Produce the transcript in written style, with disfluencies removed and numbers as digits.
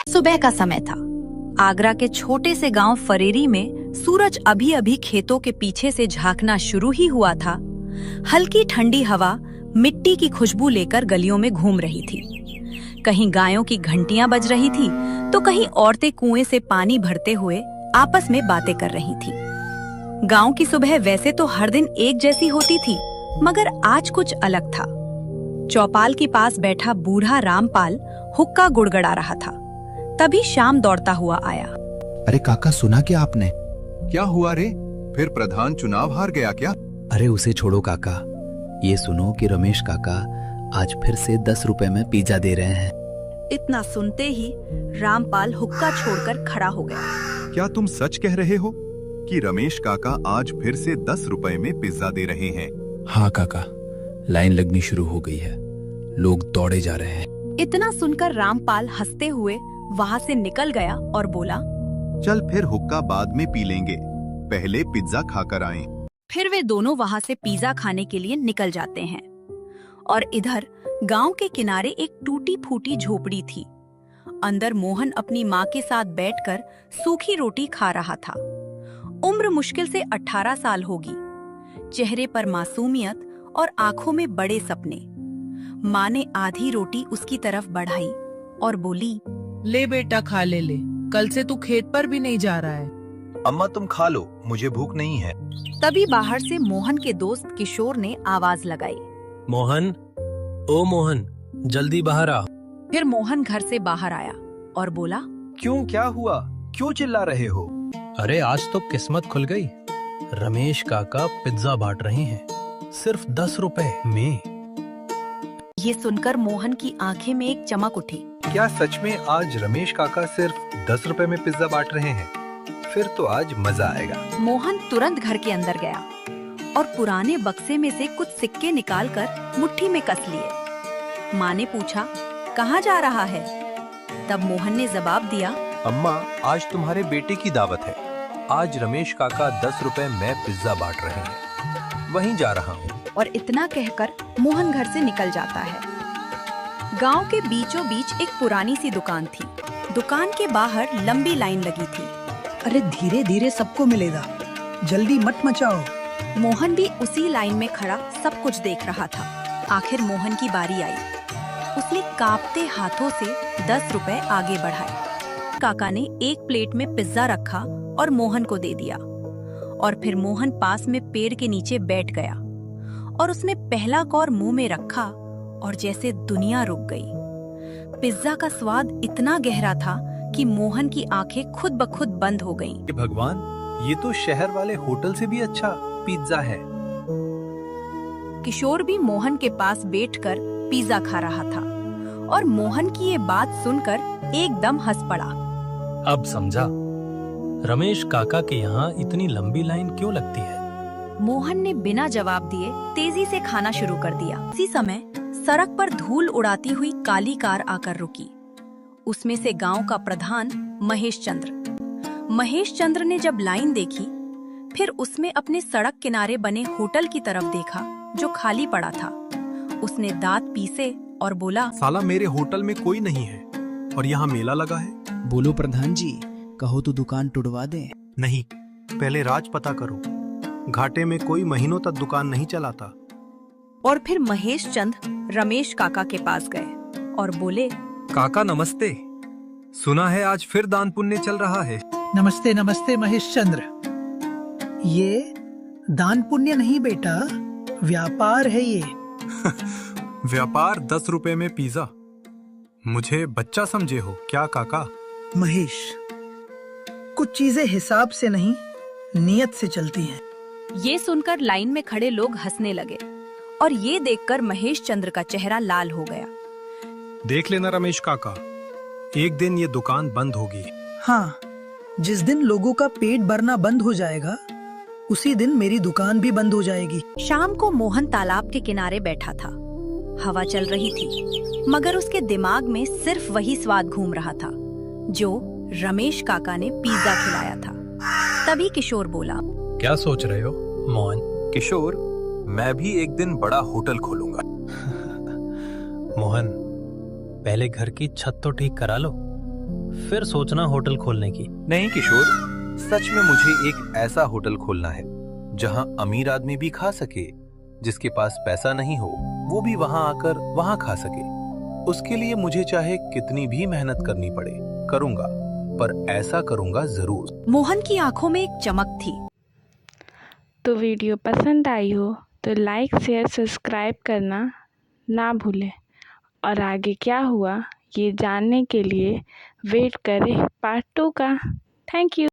सुबह का समय था। आगरा के छोटे से गांव फरेरी में सूरज अभी अभी खेतों के पीछे से झांकना शुरू ही हुआ था। हल्की ठंडी हवा मिट्टी की खुशबू लेकर गलियों में घूम रही थी। कहीं गायों की घंटियां बज रही थी तो कहीं औरतें कुएं से पानी भरते हुए आपस में बातें कर रही थी। गांव की सुबह वैसे तो हर दिन एक जैसी होती थी, मगर आज कुछ अलग था। चौपाल के पास बैठा बूढ़ा रामपाल हुक्का गुड़गड़ा रहा था। तभी श्याम दौड़ता हुआ आया। अरे काका, सुना क्या आपने? क्या हुआ रे? फिर प्रधान चुनाव हार गया क्या? अरे उसे छोड़ो काका, ये सुनो कि रमेश काका आज फिर से 10 रुपए में पिज्जा दे रहे हैं। इतना सुनते ही रामपाल हुक्का छोड़कर खड़ा हो गया। क्या तुम सच कह रहे हो कि रमेश काका आज फिर से 10 रुपए में पिज्जा दे रहे हैं? हाँ काका, लाइन लगनी शुरू हो गई है, लोग दौड़े जा रहे हैं। इतना सुनकर रामपाल हंसते हुए वहां से निकल गया और बोला, चल फिर हुक्का बाद में पी लेंगे, पहले पिज्जा खाकर आएं। फिर वे दोनों वहां से पिज्जा खाने के लिए निकल जाते हैं। और इधर गांव के किनारे एक टूटी फूटी झोपड़ी थी। अंदर मोहन अपनी माँ के साथ बैठकर सूखी रोटी खा रहा था। उम्र मुश्किल से 18 साल होगी। चेहरे पर मासूमियत और आंखों में बड़े सपने। माँ ने आधी रोटी उसकी तरफ बढ़ाई और बोली, ले बेटा खा ले, कल से तू खेत पर भी नहीं जा रहा है। अम्मा तुम खा लो, मुझे भूख नहीं है। तभी बाहर से मोहन के दोस्त किशोर ने आवाज लगाई, मोहन, ओ मोहन, जल्दी बाहर आ। फिर मोहन घर से बाहर आया और बोला, क्यों, क्या हुआ? क्यों चिल्ला रहे हो? अरे आज तो किस्मत खुल गई। रमेश काका पिज्जा बांट रहे हैं, सिर्फ 10 रुपए में। ये सुनकर मोहन की आंखें में एक चमक उठी। क्या सच में आज रमेश काका सिर्फ 10 रुपए में पिज्जा बांट रहे हैं? फिर तो आज मजा आएगा। मोहन तुरंत घर के अंदर गया और पुराने बक्से में से कुछ सिक्के निकालकर मुट्ठी में कस लिए। माँ ने पूछा, कहाँ जा रहा है? तब मोहन ने जवाब दिया, अम्मा आज तुम्हारे बेटे की दावत है। आज रमेश काका 10 रुपए में पिज्जा बांट रहे हैं, वहीं जा रहा हूँ। और इतना कहकर मोहन घर से निकल जाता है। गांव के बीचों बीच एक पुरानी सी दुकान थी। दुकान के बाहर लंबी लाइन लगी थी। अरे धीरे धीरे सबको मिलेगा, जल्दी मत मचाओ। मोहन भी उसी लाइन में खड़ा सब कुछ देख रहा था। आखिर मोहन की बारी आई। उसने कांपते हाथों से 10 रुपए आगे बढ़ाए। काका ने एक प्लेट में पिज्जा रखा और मोहन को दे दिया। और फिर मोहन पास में पेड़ के नीचे बैठ गया और उसने पहला कौर मुंह में रखा और जैसे दुनिया रुक गई। पिज्जा का स्वाद इतना गहरा था कि मोहन की आंखें खुद ब खुद बंद हो गईं। भगवान, ये तो शहर वाले होटल से भी अच्छा पिज्जा है। किशोर भी मोहन के पास बैठकर पिज्जा खा रहा था और मोहन की ये बात सुनकर एकदम हंस पड़ा। अब समझा रमेश काका के यहाँ इतनी लंबी लाइन क्यों लगती है। मोहन ने बिना जवाब दिए तेजी से खाना शुरू कर दिया। इसी समय सड़क पर धूल उड़ाती हुई काली कार आकर रुकी। उसमें से गांव का प्रधान महेश चंद्र ने जब लाइन देखी, फिर उसमें अपने सड़क किनारे बने होटल की तरफ देखा जो खाली पड़ा था। उसने दांत पीसे और बोला, साला मेरे होटल में कोई नहीं है और यहाँ मेला लगा है। बोलो प्रधान जी, कहो तो दुकान टुटवा दे। नहीं, पहले राज पता करो। घाटे में कोई महीनों तक दुकान नहीं चलाता। और फिर महेश चंद्र रमेश काका के पास गए और बोले, काका नमस्ते, सुना है आज फिर दान पुण्य चल रहा है। नमस्ते नमस्ते महेश चंद्र। ये दान पुण्य नहीं बेटा, व्यापार है ये। व्यापार 10 रुपए में पिज्जा? मुझे बच्चा समझे हो क्या काका? महेश, कुछ चीजें हिसाब से नहीं नियत से चलती हैं। ये सुनकर लाइन में खड़े लोग हंसने लगे और ये देखकर महेश चंद्र का चेहरा लाल हो गया। देख लेना रमेश काका, एक दिन ये दुकान बंद होगी। हाँ, जिस दिन लोगों का पेट भरना बंद हो जाएगा, उसी दिन मेरी दुकान भी बंद हो जाएगी। शाम को मोहन तालाब के किनारे बैठा था। हवा चल रही थी, मगर उसके दिमाग में सिर्फ वही स्वाद घूम रहा था जो रमेश काका ने पिज्जा खिलाया था। तभी किशोर बोला, क्या सोच रहे हो मोहन? किशोर, मैं भी एक दिन बड़ा होटल खोलूंगा। मोहन, पहले घर की छत तो ठीक करा लो, फिर सोचना होटल खोलने की। नहीं किशोर, सच में मुझे एक ऐसा होटल खोलना है जहां अमीर आदमी भी खा सके, जिसके पास पैसा नहीं हो वो भी वहां आकर वहां खा सके। उसके लिए मुझे चाहे कितनी भी मेहनत करनी पड़े, करूंगा, पर ऐसा करूंगा जरूर। मोहन की आंखों में एक चमक थी। तो वीडियो पसंद आई हो तो लाइक शेयर सब्सक्राइब करना ना भूलें और आगे क्या हुआ ये जानने के लिए वेट करें पार्ट 2 का। Thank you.